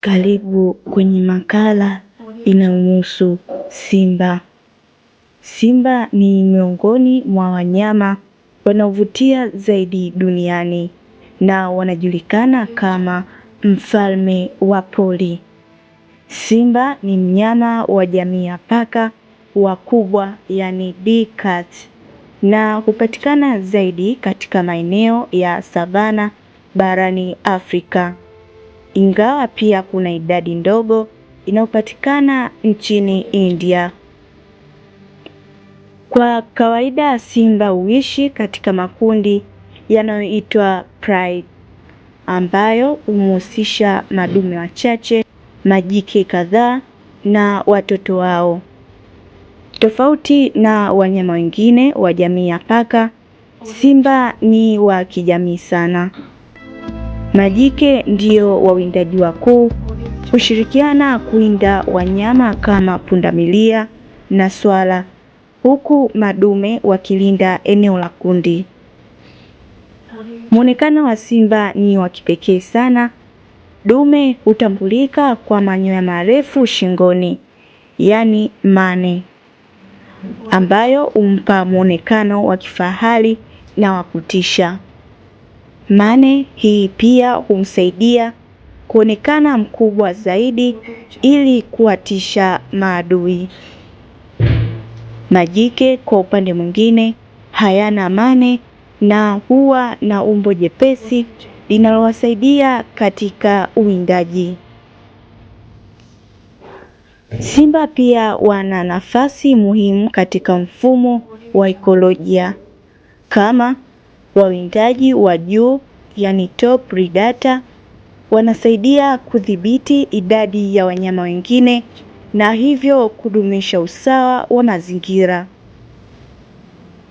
Karibu kwenye makala inayohusu simba. Simba ni miongoni mwa wanyama wanaovutia zaidi duniani na wanajulikana kama mfalme wa pori. Simba ni mnyama wa jamii ya paka wakubwa, yani big cat, na hupatikana zaidi katika maeneo ya savana barani Afrika, ingawa pia kuna idadi ndogo inayopatikana nchini India. Kwa kawaida simba huishi katika makundi yanayoitwa pride, ambayo humhusisha madume wachache, majike kadhaa na watoto wao. Tofauti na wanyama wengine wa jamii ya paka, simba ni wa kijamii sana. Majike ndio wawindaji wakuu, hushirikiana kuwinda wanyama kama pundamilia na swala, huku madume wakilinda eneo la kundi. Muonekano wa simba ni wa kipekee sana. Dume hutambulika kwa manyoya marefu shingoni, yani mane, ambayo humpa muonekano wa kifahari na wa kutisha. Mane hii pia humsaidia kuonekana mkubwa zaidi ili kuwatisha maadui. Majike kwa upande mwingine hayana mane na huwa na umbo jepesi linalowasaidia katika uwindaji. Simba pia wana nafasi muhimu katika mfumo wa ekolojia kama wawindaji wa juu, yani top predator. Wanasaidia kudhibiti idadi ya wanyama wengine na hivyo kudumisha usawa wa mazingira.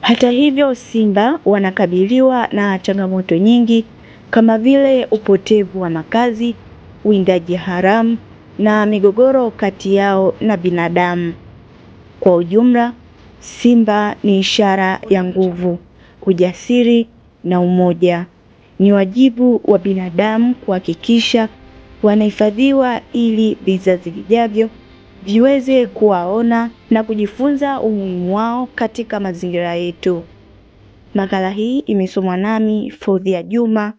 Hata hivyo, simba wanakabiliwa na changamoto nyingi kama vile upotevu wa makazi, uwindaji haramu na migogoro kati yao na binadamu. Kwa ujumla, simba ni ishara ya nguvu, ujasiri na umoja. Ni wajibu wa binadamu kuhakikisha wanahifadhiwa ili vizazi vijavyo viweze kuwaona na kujifunza umuhimu wao katika mazingira yetu. Makala hii imesomwa nami Faudhia Juma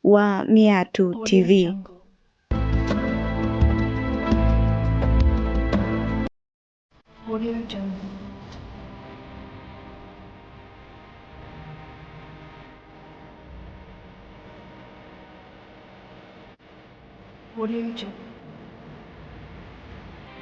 wa Miatu TV. Audio Jungle.